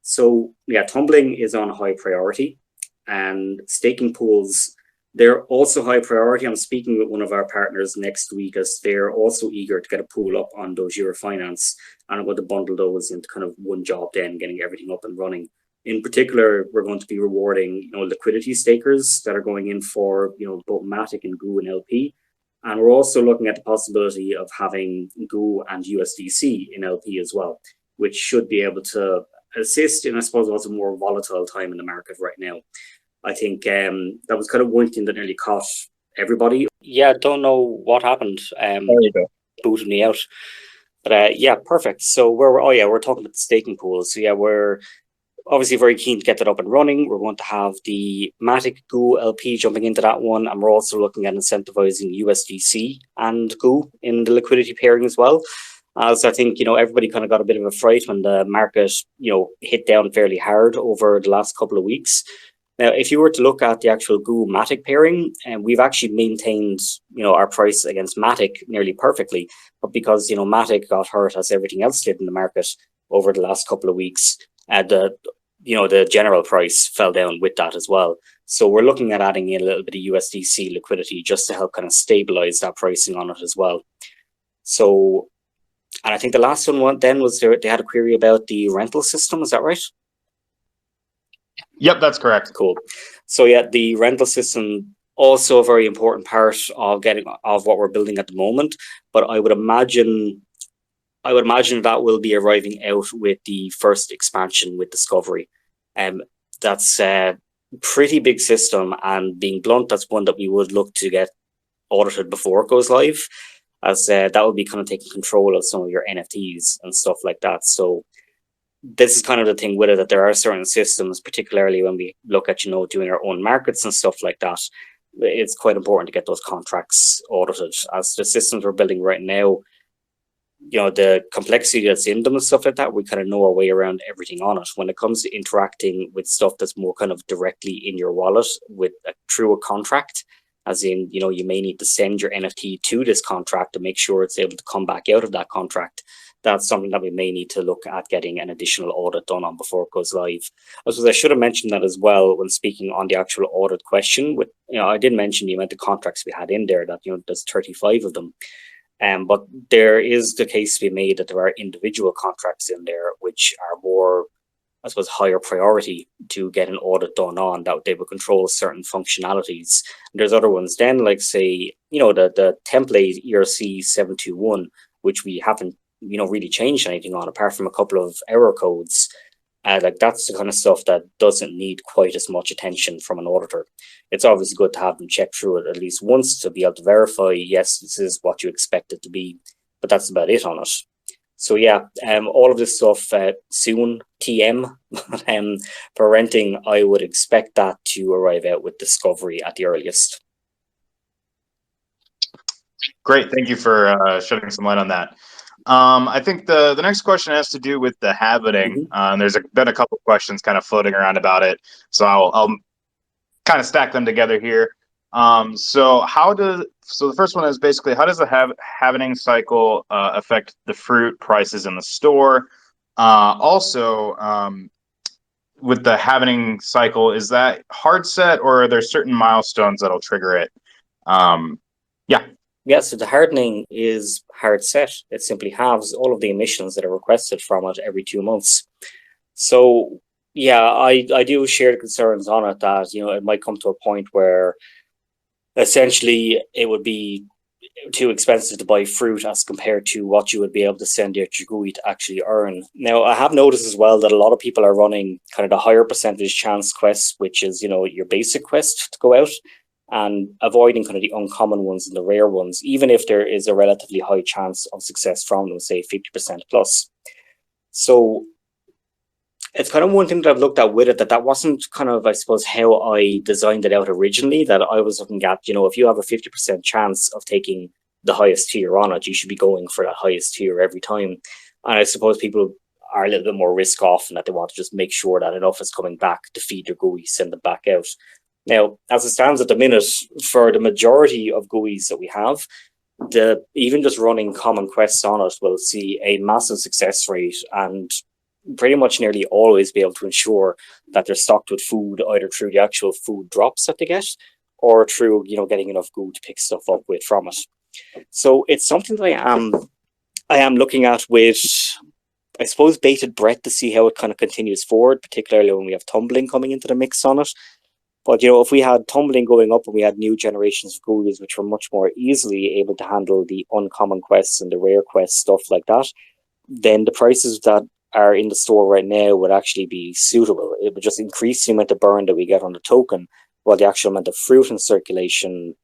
So yeah, tumbling is on high priority, and staking pools, they're also high priority. I'm speaking with one of our partners next week, as they're also eager to get a pool up on Dogira Finance, and I'm going to bundle those into kind of one job then, getting everything up and running. In particular, we're going to be rewarding, you know, liquidity stakers that are going in for, you know, both Matic and Goo and LP. And we're also looking at the possibility of having Goo and USDC in LP as well, which should be able to assist in, I suppose, also more volatile time in the market right now. I think that was kind of one thing that nearly caught everybody. Yeah, don't know what happened. There you go. Booted me out. But yeah, perfect. So we're talking about the staking pools. So yeah, we're obviously very keen to get that up and running. We're going to have the Matic Goo LP jumping into that one, and we're also looking at incentivizing USDC and Goo in the liquidity pairing as well. As I think, you know, everybody kind of got a bit of a fright when the market, you know, hit down fairly hard over the last couple of weeks. Now, if you were to look at the actual Goo Matic pairing, and we've actually maintained, you know, our price against Matic nearly perfectly, but because, you know, Matic got hurt as everything else did in the market over the last couple of weeks, the general price fell down with that as well. So we're looking at adding in a little bit of USDC liquidity just to help kind of stabilize that pricing on it as well. So, and I think the last one then was they had a query about the rental system. Is that right? Yep, that's correct. Cool. So yeah, the rental system, also a very important part of what we're building at the moment. But I would imagine that will be arriving out with the first expansion with Discovery. That's a pretty big system, and being blunt, that's one that we would look to get audited before it goes live, as that will be kind of taking control of some of your NFTs and stuff like that. So this is kind of the thing with it, that there are certain systems, particularly when we look at, doing our own markets and stuff like that, it's quite important to get those contracts audited. As the systems we're building right now, the complexity that's in them and stuff like that, we kind of know our way around everything on it. When it comes to interacting with stuff that's more kind of directly in your wallet through a contract, as in, you may need to send your NFT to this contract to make sure it's able to come back out of that contract. That's something that we may need to look at getting an additional audit done on before it goes live. I should have mentioned that as well when speaking on the actual audit question. I did mention the amount of contracts we had in there, that, there's 35 of them. But there is the case to be made that there are individual contracts in there which are more, I suppose, higher priority to get an audit done on, that they will control certain functionalities. And there's other ones then, like, say, the template ERC 721, which we haven't, really changed anything on apart from a couple of error codes. That's the kind of stuff that doesn't need quite as much attention from an auditor. It's obviously good to have them check through it at least once to be able to verify, yes, this is what you expect it to be, but that's about it on it. So yeah, all of this stuff soon, TM, for renting, I would expect that to arrive out with discovery at the earliest. Great, thank you for shedding some light on that. I think the next question has to do with the habiting. There's been a couple of questions kind of floating around about it, so I'll kind of stack them together here. So the first one is basically, how does the habiting cycle affect the fruit prices in the store? Also, with the habiting cycle, is that hard set, or are there certain milestones that'll trigger it? Yeah, so the hardening is hard set. It simply halves all of the emissions that are requested from it every 2 months. So yeah, I do share the concerns on it that, it might come to a point where essentially it would be too expensive to buy fruit as compared to what you would be able to send your Gooey to actually earn. Now, I have noticed as well that a lot of people are running kind of the higher percentage chance quests, which is, your basic quest to go out, and avoiding kind of the uncommon ones and the rare ones, even if there is a relatively high chance of success from them, say 50% plus. So it's kind of one thing that I've looked at with it, that wasn't kind of, I suppose, how I designed it out originally, that I was looking at, if you have a 50% chance of taking the highest tier on it, you should be going for that highest tier every time. And I suppose people are a little bit more risk off, and that they want to just make sure that enough is coming back to feed their Gooey, send them back out. Now, as it stands at the minute, for the majority of Gooeys that we have, even just running common quests on it will see a massive success rate, and pretty much nearly always be able to ensure that they're stocked with food, either through the actual food drops that they get, or through, getting enough Goo to pick stuff up with from it. So it's something that I am looking at with, I suppose, bated breath to see how it kind of continues forward, particularly when we have tumbling coming into the mix on it. But, if we had tumbling going up and we had new generations of Gooeys which were much more easily able to handle the uncommon quests and the rare quests, stuff like that, then the prices that are in the store right now would actually be suitable. It would just increase the amount of burn that we get on the token, while the actual amount of fruit in circulation,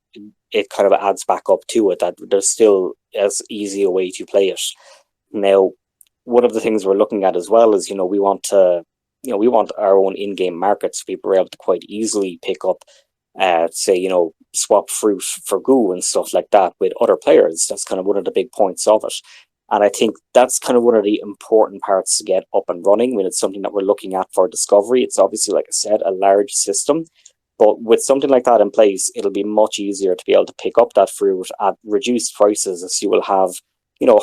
it kind of adds back up to it, that there's still as easy a way to play it. Now, one of the things we're looking at as well is, we want our own in-game markets. People are able to quite easily pick up, say, swap fruit for Goo and stuff like that with other players. That's kind of one of the big points of it. And I think that's kind of one of the important parts to get up and running when it's something that we're looking at for discovery. It's obviously, like I said, a large system, but with something like that in place, it'll be much easier to be able to pick up that fruit at reduced prices, as you will have,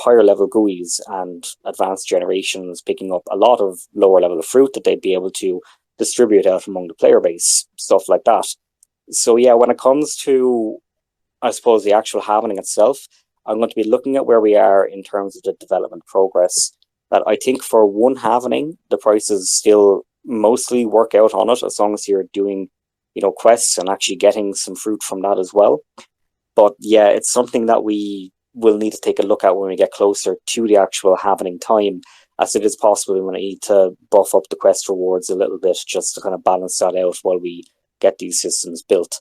higher level Gooeys and advanced generations picking up a lot of lower level of fruit that they'd be able to distribute out among the player base, stuff like that. So yeah, when it comes to, I suppose, the actual happening itself, I'm going to be looking at where we are in terms of the development progress. That I think for one happening, the prices still mostly work out on it, as long as you're doing, quests and actually getting some fruit from that as well. But yeah, it's something that we will need to take a look at when we get closer to the actual happening time, as it is possible we will need to buff up the quest rewards a little bit just to kind of balance that out while we get these systems built.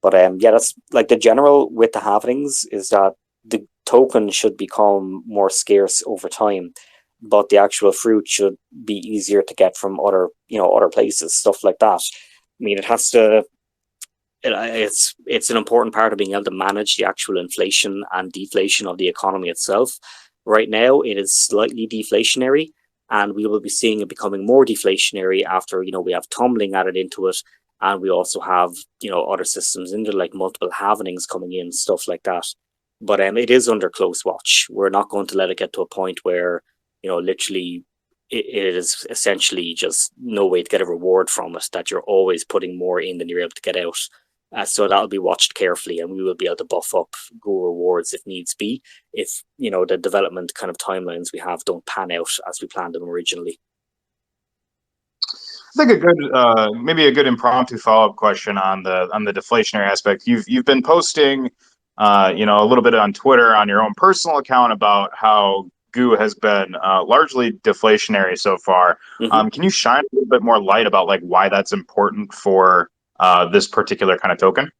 But yeah, that's like the general with the happenings, is that the token should become more scarce over time. but the actual fruit should be easier to get from other places, stuff like that. I mean, it's an important part of being able to manage the actual inflation and deflation of the economy itself. Right now, it is slightly deflationary, and we will be seeing it becoming more deflationary after we have tumbling added into it, and we also have other systems in there like multiple halvenings coming in, stuff like that. But it is under close watch. We're not going to let it get to a point where literally it is essentially just no way to get a reward from it, that you're always putting more in than you're able to get out. So that'll be watched carefully, and we will be able to buff up Go rewards if needs be, if the development kind of timelines we have don't pan out as we planned them originally. I think maybe a good impromptu follow-up question on the deflationary aspect. You've been posting a little bit on Twitter on your own personal account about how Goo has been largely deflationary so far. Can you shine a little bit more light about like why that's important for this particular kind of token?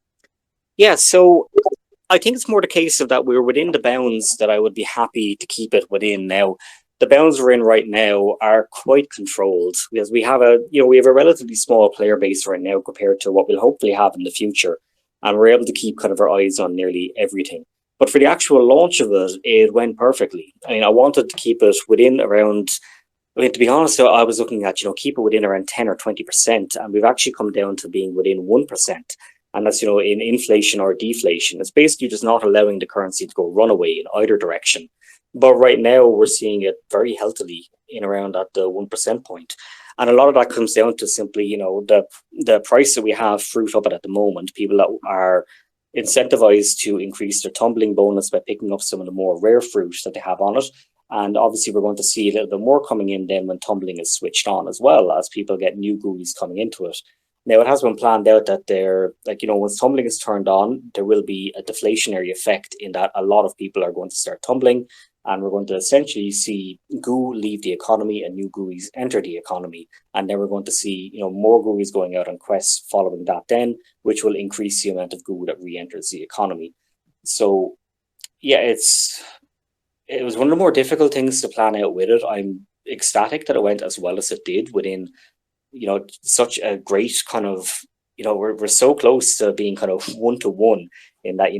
Yeah, so I think it's more the case of that we're within the bounds that I would be happy to keep it within. Now, the bounds we're in right now are quite controlled because we have a relatively small player base right now compared to what we'll hopefully have in the future, and we're able to keep kind of our eyes on nearly everything. But for the actual launch of it, it went perfectly. I mean, I wanted to keep it within around. I mean, to be honest, I was looking at keep it within around 10 or 20%, and we've actually come down to being within 1%. And that's in inflation or deflation. It's basically just not allowing the currency to go runaway in either direction. But right now we're seeing it very healthily in around at the 1% point. And a lot of that comes down to simply, the price that we have fruit up at the moment. People that are incentivized to increase their tumbling bonus by picking up some of the more rare fruit that they have on it. And obviously we're going to see a little bit more coming in then when tumbling is switched on, as well as people get new Gooeys coming into it. Now, it has been planned out that when tumbling is turned on, there will be a deflationary effect in that a lot of people are going to start tumbling, and we're going to essentially see Goo leave the economy and new Gooeys enter the economy. And then we're going to see, more Gooeys going out on quests following that then, which will increase the amount of Goo that re-enters the economy. So, yeah, it was one of the more difficult things to plan out with it. I'm ecstatic that it went as well as it did within such a great kind of, we're so close to being kind of 1-to-1 in that,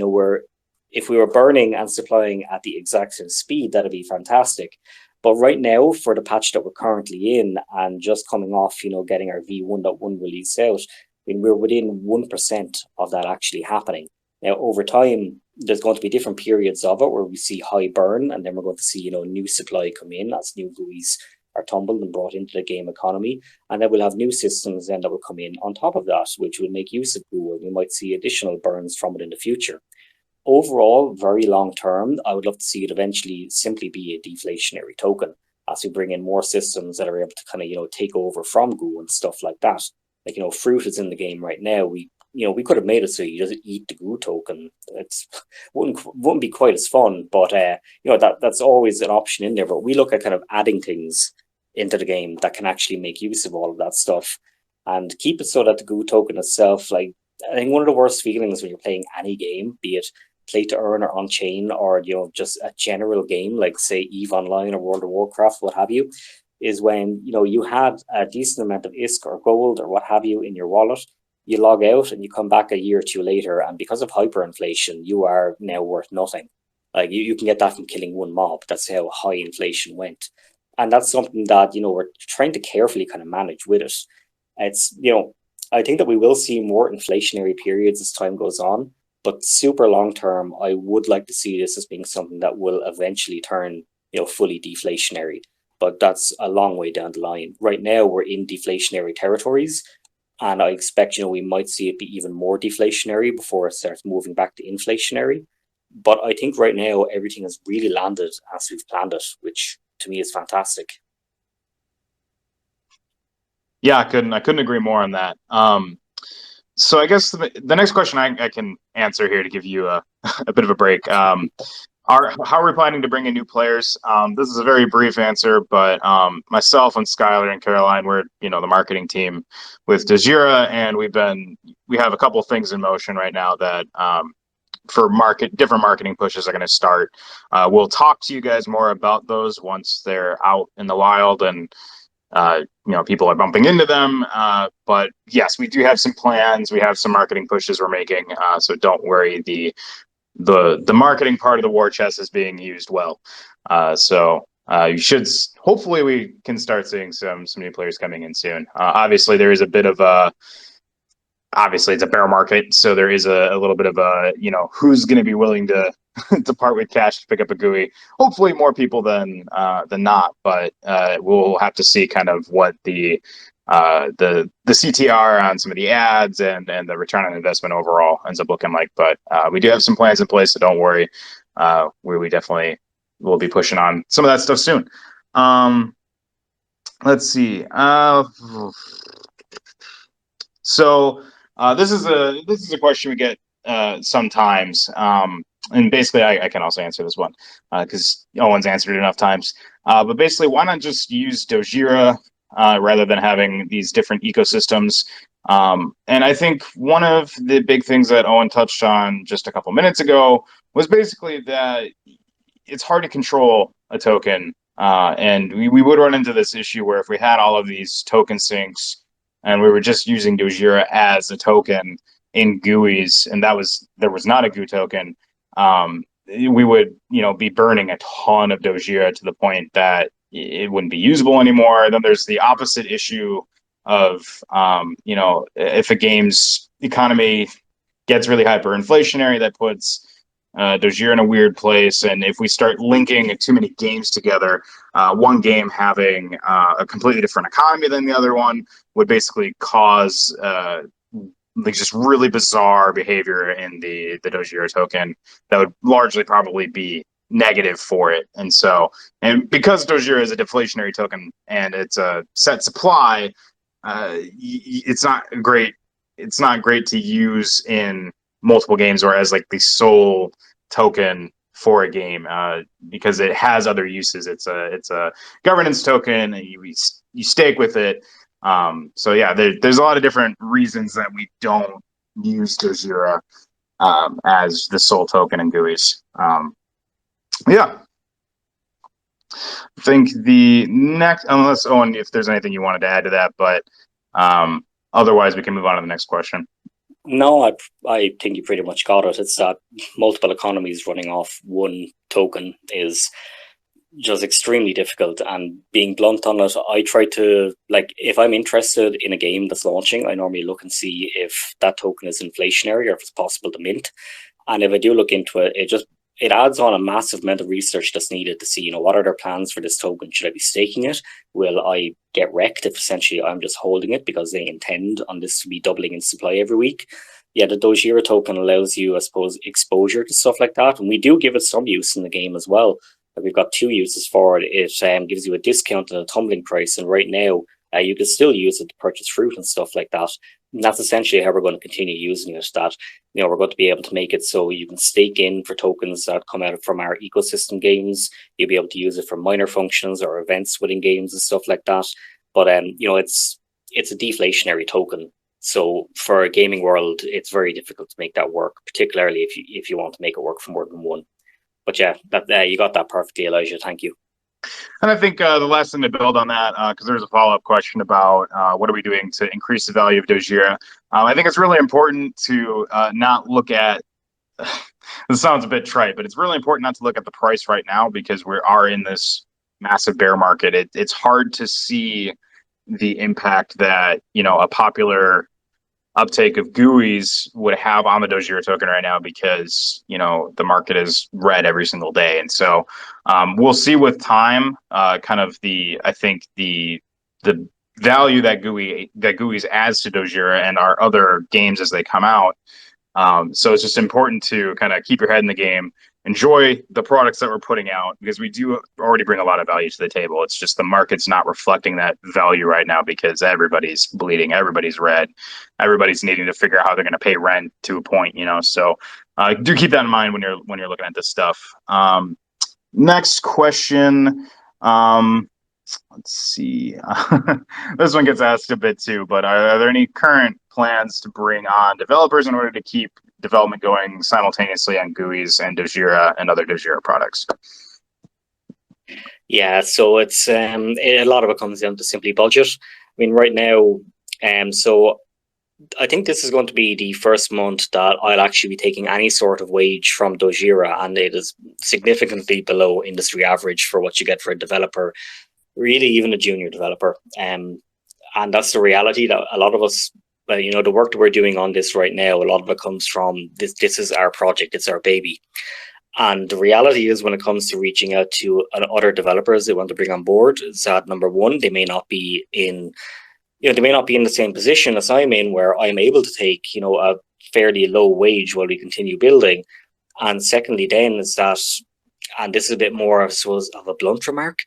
if we were burning and supplying at the exact same speed, that'd be fantastic. But right now, for the patch that we're currently in and just coming off, getting our V1.1 release out, I mean, we're within 1% of that actually happening. Now, over time, there's going to be different periods of it where we see high burn, and then we're going to see, new supply come in as new Gooeys are tumbled and brought into the game economy. And then we'll have new systems then that will come in on top of that, which will make use of Goo, and we might see additional burns from it in the future. Overall, very long term, I would love to see it eventually simply be a deflationary token as we bring in more systems that are able to kind of, take over from Goo and stuff like that. Like, fruit is in the game right now. We could have made it so you just eat the Goo token. It's wouldn't be quite as fun, but that's always an option in there. But we look at kind of adding things into the game that can actually make use of all of that stuff and keep it so that the Goo token itself, like, I think one of the worst feelings when you're playing any game, be it play to earn or on chain, or just a general game like say EVE Online or World of Warcraft, what have you, is when you had a decent amount of ISK or gold or what have you in your wallet. You log out and you come back a year or two later, and because of hyperinflation, you are now worth nothing. Like you can get that from killing one mob. That's how high inflation went. And that's something that, we're trying to carefully kind of manage with it. It's, I think that we will see more inflationary periods as time goes on, but super long term, I would like to see this as being something that will eventually turn, fully deflationary. But that's a long way down the line. Right now, we're in deflationary territories, and I expect, we might see it be even more deflationary before it starts moving back to inflationary. But I think right now, everything has really landed as we've planned it, which to me is fantastic. Yeah, I couldn't agree more on that. So I guess the next question I can answer here to give you a bit of a break. How are we planning to bring in new players? This is a very brief answer, but myself and Skylar and Caroline, we're the marketing team with Dogira, and we have a couple of things in motion right now that for different marketing pushes are going to start. We'll talk to you guys more about those once they're out in the wild and people are bumping into them. But yes, we do have some plans. We have some marketing pushes we're making. So don't worry. The marketing part of the war chest is being used well. You should, hopefully we can start seeing some new players coming in soon. Obviously there is a bit of obviously it's a bear market, so there is a little bit of who's going to be willing to to part with cash to pick up a Gooey. Hopefully more people than not, but we'll have to see kind of what the CTR on some of the ads and the return on investment overall ends up looking like. But we do have some plans in place, so don't worry. We definitely will be pushing on some of that stuff soon. Let's see. This is a question we get sometimes, and basically I can also answer this one because Eoghan's answered it enough times. But basically, why not just use Dogira rather than having these different ecosystems? And I think one of the big things that Eoghan touched on just a couple minutes ago was basically that it's hard to control a token, and we would run into this issue where if we had all of these token sinks and we were just using Dogira as a token in Gooeys, and there was not a Goo token, we would be burning a ton of Dogira to the point that it wouldn't be usable anymore. Then there's the opposite issue of if a game's economy gets really hyperinflationary, that puts Dogira in a weird place, and if we start linking too many games together, one game having a completely different economy than the other one would basically cause just really bizarre behavior in the Dogira token that would largely probably be negative for it. And because Dogira is a deflationary token and it's a set supply, it's not great to use in multiple games or as like the sole token for a game, because it has other uses. It's a governance token, and you stake with it. There's a lot of different reasons that we don't use Dogira as the sole token in Gooeys. I think the next, unless Eoghan, if there's anything you wanted to add to that, but otherwise we can move on to the next question. No, I think you pretty much got it. It's that multiple economies running off one token is just extremely difficult. And being blunt on it, I try to, if I'm interested in a game that's launching, I normally look and see if that token is inflationary or if it's possible to mint. And if I do look into it, it adds on a massive amount of research that's needed to see, what are their plans for this token? Should I be staking it? Will I get wrecked if essentially I'm just holding it because they intend on this to be doubling in supply every week? Yeah, the Dogira token allows you, I suppose, exposure to stuff like that. And we do give it some use in the game as well. We've got two uses for it. It gives you a discount and a tumbling price. And right now, you can still use it to purchase fruit and stuff like that. And that's essentially how we're going to continue using it, that we're going to be able to make it so you can stake in for tokens that come out from our ecosystem games. You'll be able to use it for minor functions or events within games and stuff like that. But it's a deflationary token. So for a gaming world, it's very difficult to make that work, particularly if you want to make it work for more than one. But yeah, you got that perfectly, Elijah. Thank you. And I think the last thing to build on that, because there's a follow-up question about what are we doing to increase the value of Dogira. I think it's really important to not look at, this sounds a bit trite, but it's really important not to look at the price right now because we are in this massive bear market. It's hard to see the impact that, a popular uptake of Gooeys would have on the Dogira token right now because the market is red every single day, and so we'll see with time kind of the value that Gooeys adds to Dogira and our other games as they come out. So it's just important to kind of keep your head in the game, enjoy the products that we're putting out because we do already bring a lot of value to the table. It's just the market's not reflecting that value right now because everybody's bleeding, everybody's red, everybody's needing to figure out how they're going to pay rent to a point, So do keep that in mind when you're looking at this stuff. Next question. Let's see. This one gets asked a bit too, but are there any current plans to bring on developers in order to keep development going simultaneously on Gooeys and Dogira and other Dogira products? Yeah, so it's a lot of it comes down to simply budget. I mean, right now, so I think this is going to be the first month that I'll actually be taking any sort of wage from Dogira, and it is significantly below industry average for what you get for a developer, really even a junior developer. And that's the reality that a lot of us, the work that we're doing on this right now, a lot of it comes from this. This is our project. It's our baby. And the reality is, when it comes to reaching out to other developers they want to bring on board, is that number one, they may not be in the same position as I'm in, where I'm able to take, a fairly low wage while we continue building. And secondly, then is that, and this is a bit more, I suppose, of a blunt remark,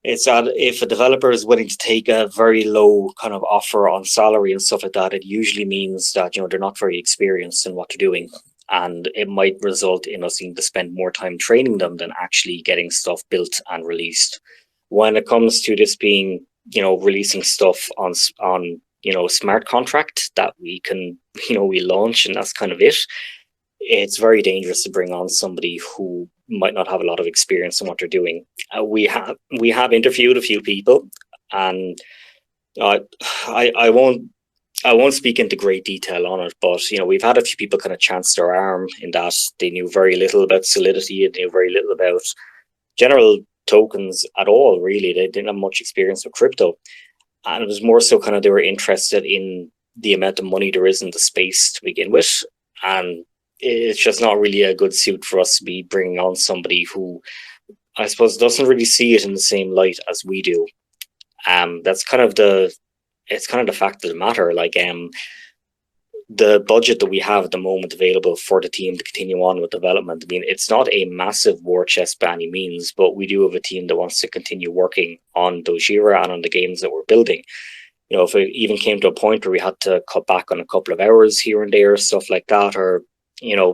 it's that if a developer is willing to take a very low kind of offer on salary and stuff like that, it usually means that, they're not very experienced in what they're doing. And it might result in us needing to spend more time training them than actually getting stuff built and released. When it comes to this being, releasing stuff on smart contract that we can, we launch and that's kind of it, it's very dangerous to bring on somebody who might not have a lot of experience in what they're doing. We have interviewed a few people, and I won't speak into great detail on it, but we've had a few people kind of chance their arm in that they knew very little about Solidity and knew very little about general tokens at all, really. They didn't have much experience with crypto, and it was more so kind of they were interested in the amount of money there is in the space to begin with, and it's just not really a good suit for us to be bringing on somebody who, I suppose, doesn't really see it in the same light as we do. That's kind of the fact of the matter. Like, the budget that we have at the moment available for the team to continue on with development, I mean, it's not a massive war chest by any means, but we do have a team that wants to continue working on Dogira and on the games that we're building. If it even came to a point where we had to cut back on a couple of hours here and there, stuff like that, or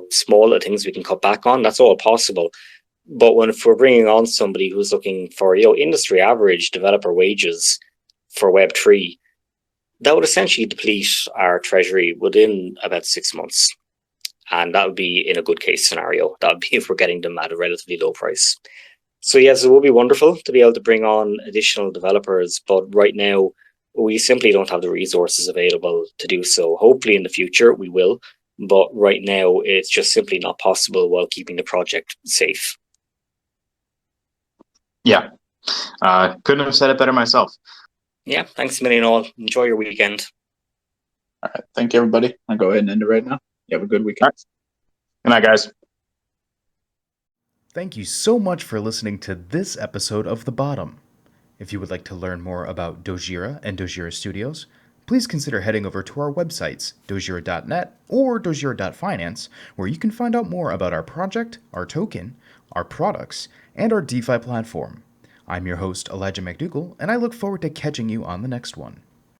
smaller things we can cut back on, that's all possible. But if we're bringing on somebody who's looking for industry average developer wages for Web3, that would essentially deplete our treasury within about 6 months. And that would be in a good case scenario. That would be if we're getting them at a relatively low price. So yes, it would be wonderful to be able to bring on additional developers, but right now we simply don't have the resources available to do so. Hopefully in the future we will, but right now it's just simply not possible while keeping the project safe. Yeah, couldn't have said it better myself. Yeah, thanks a million all. Enjoy your weekend. All right, thank you, everybody. I'll go ahead and end it right now. You have a good weekend. Good night, guys. Thank you so much for listening to this episode of The Bottom. If you would like to learn more about Dogira and Dogira Studios, please consider heading over to our websites, dogira.net or dogira.finance, where you can find out more about our project, our token, our products, and our DeFi platform. I'm your host, Elijah McDougall, and I look forward to catching you on the next one.